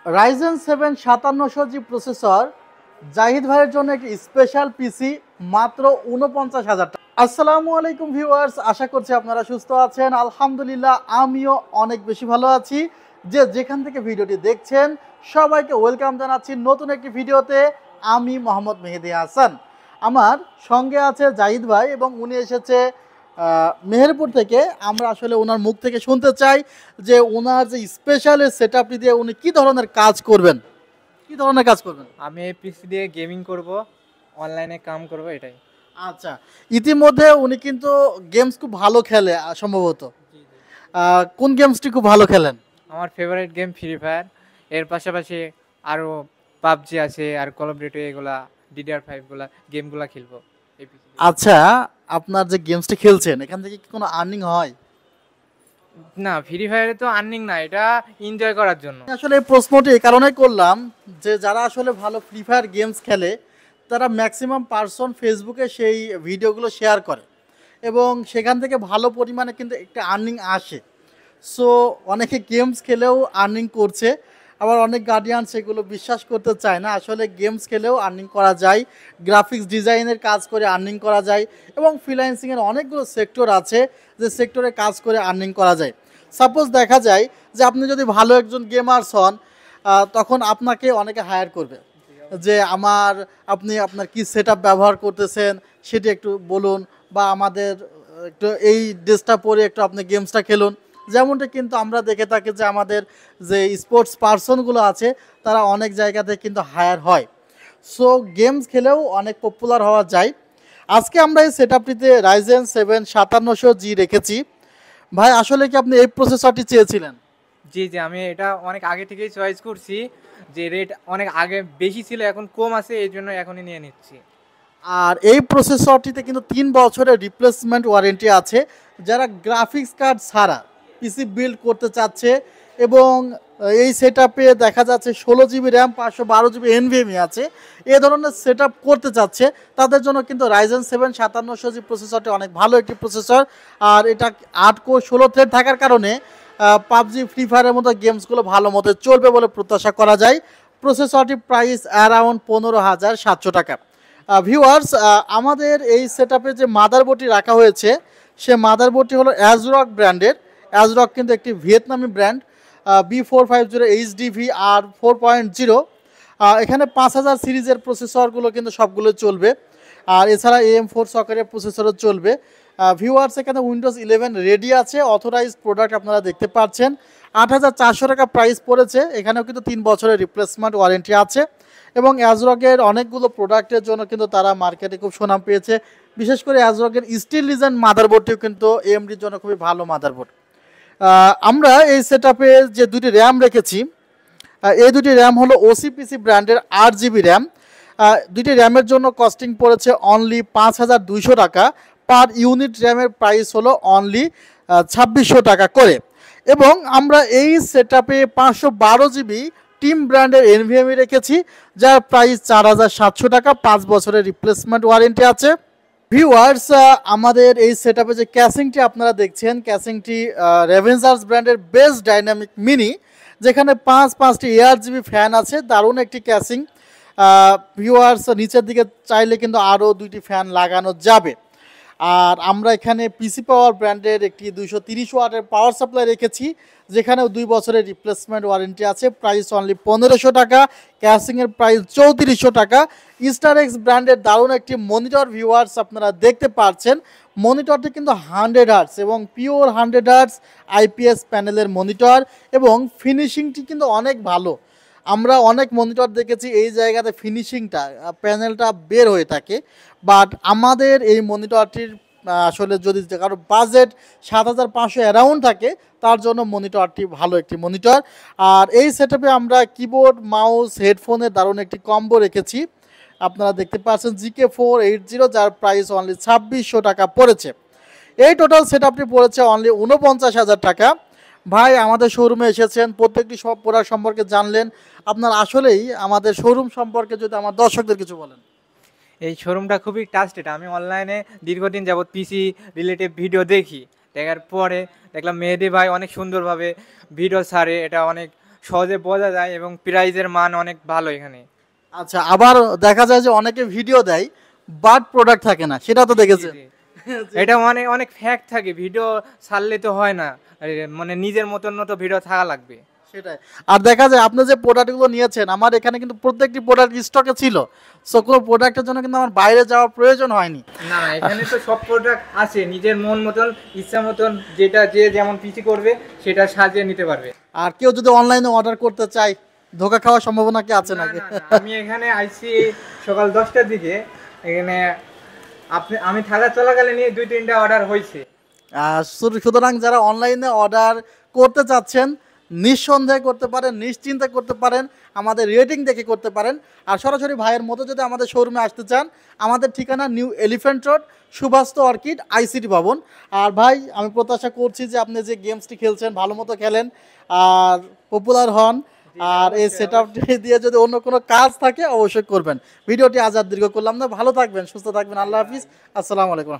Ryzen 7 5700 জি processor Zahid ভাইয়ের জন্য একটি স্পেশাল পিসি মাত্র ৪৯,০০০ টাকা। আসসালামু আলাইকুম ভিউয়ার্স, আশা করছি আপনারা সুস্থ আছেন। আলহামদুলিল্লাহ আমিও অনেক বেশি ভালো আছি। যেখান থেকে ভিডিওটি দেখছেন সবাইকে ওয়েলকাম জানাচ্ছি নতুন একটি ভিডিওতে। আমি মোহাম্মদ মেহেদি হাসান, আমার সঙ্গে আছে জাহিদ ভাই এবং উনি এসেছে মেহেরপুর থেকে। আমরা আসলে ওনার মুখ থেকে শুনতে চাই যে ওনার যে স্পেশাল সেটআপটি দিয়ে উনি কি ধরনের কাজ করবেন, কি ধরনের কাজ করবেন। আমি এই পিসি দিয়ে গেমিং করব, অনলাইনে কাম করব, এটাই। আচ্ছা, ইতিমধ্যে উনি কিন্তু গেমস খুব ভালো খেলে সম্ভবত। কোন গেমসটি খুব ভালো খেলেন? আমার ফেভারিট গেম ফ্রি ফায়ার, এর পাশাপাশি আরও পাবজি আছে আর কল অফ ডিউটি, এগুলা DDR5 গুলা গেমগুলা খেলবো এই পিসি দিয়ে। আচ্ছা, আপনার যে গেমসটি খেলছেন এখান থেকে কি কোনো আর্নিং হয়? না, ফ্রি ফায়ারে তো আর্নিং না, এটা এনজয় করার জন্য। আসলে এই প্রশ্নটি এই কারণে করলাম যে যারা আসলে ভালো ফ্রি ফায়ার গেমস খেলে তারা ম্যাক্সিমাম পার্সন ফেসবুকে সেই ভিডিওগুলো শেয়ার করে এবং সেখান থেকে ভালো পরিমাণে কিন্তু একটা আর্নিং আসে। সো অনেকে গেমস খেলেও আর্নিং করছে, আবার অনেক গার্ডিয়ান সেগুলো বিশ্বাস করতে চায় না। আসলে গেমস খেলেও আর্নিং করা যায়, গ্রাফিক্স ডিজাইনের কাজ করে আর্নিং করা যায় এবং ফ্রিল্যান্সিংয়ের অনেকগুলো সেক্টর আছে যে সেক্টরে কাজ করে আর্নিং করা যায়। সাপোজ দেখা যায় যে আপনি যদি ভালো একজন গেমার্স হন, তখন আপনাকে অনেকে হায়ার করবে যে আপনি আপনার কি সেটআপ ব্যবহার করতেছেন সেটি একটু বলুন, বা আমাদের একটু এই ড্রেসটা পরে একটু আপনি গেমসটা খেলুন। যেমনটা কিন্তু আমরা দেখে থাকি যে আমাদের যে স্পোর্টস পার্সনগুলো আছে তারা অনেক জায়গাতে কিন্তু হায়ার হয়। সো গেমস খেলেও অনেক পপুলার হওয়া যায়। আজকে আমরা এই সেটআপটিতে রাইজেন 7 5700G রেখেছি। ভাই আসলে কি আপনি এই প্রসেসরটি চেয়েছিলেন? জি জি, আমি এটা অনেক আগে থেকেই চয়েস করছি, যে রেট অনেক আগে বেশি ছিল, এখন কম আছে, এই জন্য এখনই নিয়ে নিচ্ছি। আর এই প্রসেসরটিতে কিন্তু 3 বছরের রিপ্লেসমেন্ট ওয়ারেন্টি আছে। যারা গ্রাফিক্স কার্ড ছাড়া পিসি বিল্ড করতে চাচ্ছে এবং এই সেটআপে দেখা যাচ্ছে 16 GB র্যাম 512 GB NVMe আছে, এ ধরনের সেটআপ করতে চাচ্ছে তাদের জন্য কিন্তু রাইজেন 7 5700G প্রসেসরটি অনেক ভালো একটি প্রসেসর। আর এটা 8 কোর 16 থ্রেড থাকার কারণে পাবজি ফ্রি ফায়ারের মতো গেমসগুলো ভালো মতো চলবে বলে প্রত্যাশা করা যায়। প্রসেসরটি প্রাইস অ্যারাউন্ড 15,700 টাকা। ভিউয়ার্স, আমাদের এই সেটআপে যে মাদারবোর্ডটি রাখা হয়েছে সে মাদারবোর্ডটি হলো অ্যাজরক ব্র্যান্ডের। অ্যাজরক কিন্তু একটি ভিয়েতনামি ব্র্যান্ড। B450HDV R4.0। এখানে 5000 সিরিজের প্রসেসরগুলো কিন্তু সবগুলো চলবে, আর এছাড়া AM4 সকেটের প্রসেসরও চলবে। ভিউয়ার্স, এখানে উইন্ডোজ 11 রেডি আছে, অথরাইজড প্রোডাক্ট আপনারা দেখতে পাচ্ছেন। 8,400 টাকা প্রাইস পড়েছে। এখানেও কিন্তু 3 বছরের রিপ্লেসমেন্ট ওয়ারেন্টি আছে এবং অ্যাজরকের অনেকগুলো প্রোডাক্টের জন্য কিন্তু তারা মার্কেটে খুব সুনাম পেয়েছে। বিশেষ করে অ্যাজরকের স্টিল লিজেন্ড মাদারবোর্ডটিও কিন্তু AMDর জন্য খুবই ভালো মাদারবোর্ড। আমরা এই সেটআপে যে দুটি র্যাম রেখেছি, এই দুটি র্যাম হলো OCPC ব্র্যান্ডের 8 GB র্যাম। দুটি র্যামের জন্য কস্টিং পড়েছে অনলি 5,200 টাকা। পার ইউনিট র্যামের প্রাইস হলো অনলি 2,600 টাকা করে। এবং আমরা এই সেটআপে 512 GB টিম ব্র্যান্ডের NVMe রেখেছি, যার প্রাইস 4,700 টাকা। 5 বছরের রিপ্লেসমেন্ট ওয়ারেন্টি আছে। ভিউয়ার্স, আমাদের এই সেটআপে যে ক্যাসিংটি আপনারা দেখছেন, ক্যাসিংটি রেভেঞ্জার্স ব্র্যান্ডের বেস্ট ডাইনামিক মিনি, যেখানে 5টি ARGB ফ্যান আছে। দারুণ একটি ক্যাসিং। ভিউয়ার্স, নিচের দিকে চাইলে কিন্তু আরও 2টি ফ্যান লাগানো যাবে। আর আমরা এখানে পিসি পাওয়ার ব্র্যান্ডের একটি 230 ওয়াটের পাওয়ার সাপ্লাই রেখেছি, যেখানেও 2 বছরের রিপ্লেসমেন্ট ওয়ারেন্টি আছে। প্রাইস অনলি 1,500 টাকা। ক্যাসিংয়ের প্রাইস 3,400 টাকা। স্টারএক্স ব্র্যান্ডের দারুণ একটি মনিটর ভিউয়ার্স আপনারা দেখতে পাচ্ছেন। মনিটরটি কিন্তু 100 হার্টস এবং পিওর 100 হার্টস IPS প্যানেলের মনিটর এবং ফিনিশিংটি কিন্তু অনেক ভালো। আমরা অনেক মনিটর দেখেছি এই জায়গাতে ফিনিশিংটা প্যানেলটা বের হয়ে থাকে, বাট আমাদের এই মনিটরটির আসলে যদি কারো বাজেট 7,500 অ্যারাউন্ড থাকে তার জন্য মনিটরটি ভালো একটি মনিটর। আর এই সেটআপে আমরা কিবোর্ড, মাউস, হেডফোনের দারুণ একটি কম্বো রেখেছি। আপনারা দেখতে পাচ্ছেন GK480, যার প্রাইস অনলি 2,600 টাকা পড়েছে। এই টোটাল সেটআপটি পড়েছে অনলি 49,000 টাকা। ভাই, আমাদের শোরুমে এসেছেন, প্রত্যেকটি সব প্রোডাক্ট সম্পর্কে জানলেন। আপনার আসলেই আমাদের শোরুম সম্পর্কে যদি আমার দর্শকদের কিছু বলেন। এই শোরুমটা খুবই ট্রাস্টেড। আমি অনলাইনে দীর্ঘদিন যাবৎ পিসি রিলেটিভ ভিডিও দেখি, দেখার পরে দেখলাম মেহেদি ভাই অনেক সুন্দরভাবে ভিডিও ছাড়ে, এটা অনেক সহজে বোঝা যায় এবং প্রাইজের মান অনেক ভালো এখানে। আচ্ছা, আবার দেখা যায় যে অনেকে ভিডিও দেয় বাট প্রোডাক্ট থাকে না, সেটা তো দেখেছেন। জি, জি। এটা অনেক অনেক ফ্যাক্ট থাকে, ভিডিও ছাড়লে তো হয় না, মানে নিজের মতন মতো ভিডিও থাকা লাগবে। সেটাই। আর দেখা যায় আপনি যে প্রোডাক্টগুলো নিয়েছেন, আমার এখানে কিন্তু প্রত্যেকটি প্রোডাক্ট স্টকে ছিল। সো কোনো প্রোডাক্টের জন্য কিন্তু আমার বাইরে যাওয়ার প্রয়োজন হয়নি। না, এখানে তো সব প্রোডাক্ট আছে, নিজের মন মতন ইচ্ছা মতন যেটা যে যেমন পিসি করবে সেটা সাজিয়ে নিতে পারবে। আর কেউ যদি অনলাইনে অর্ডার করতে চায়, ধোকা খাওয়ার সম্ভাবনা কি আছে না, নাকি? না, না, আমি এখানে আইছি সকাল 10টার দিকে। এখানে আমি থাকা চলাকালীন 2-3টা অর্ডার হয়েছে। সুতরাং যারা অনলাইনে অর্ডার করতে চাচ্ছেন, নিঃসন্দেহে করতে পারেন, নিশ্চিন্তে করতে পারেন, আমাদের রেটিং দেখে করতে পারেন। আর সরাসরি ভাইয়ের মতো যদি আমাদের শোরুমে আসতে চান, আমাদের ঠিকানা new elephant road, সুভাস্ত orchid, ICT ভবন। আর ভাই, আমি প্রত্যাশা করছি যে আপনি যে গেমসটি খেলছেন ভালো মতো খেলেন আর পপুলার হন। আর এই অবশ্যই, সেট আপটি দিয়ে যদি অন্য কোনো কাজ থাকে অবশ্যই করবেন। ভিডিওটি আজ আর দীর্ঘ করলাম না, ভালো থাকবেন, সুস্থ থাকবেন, আল্লাহ হাফিজ, আসসালামু আলাইকুম।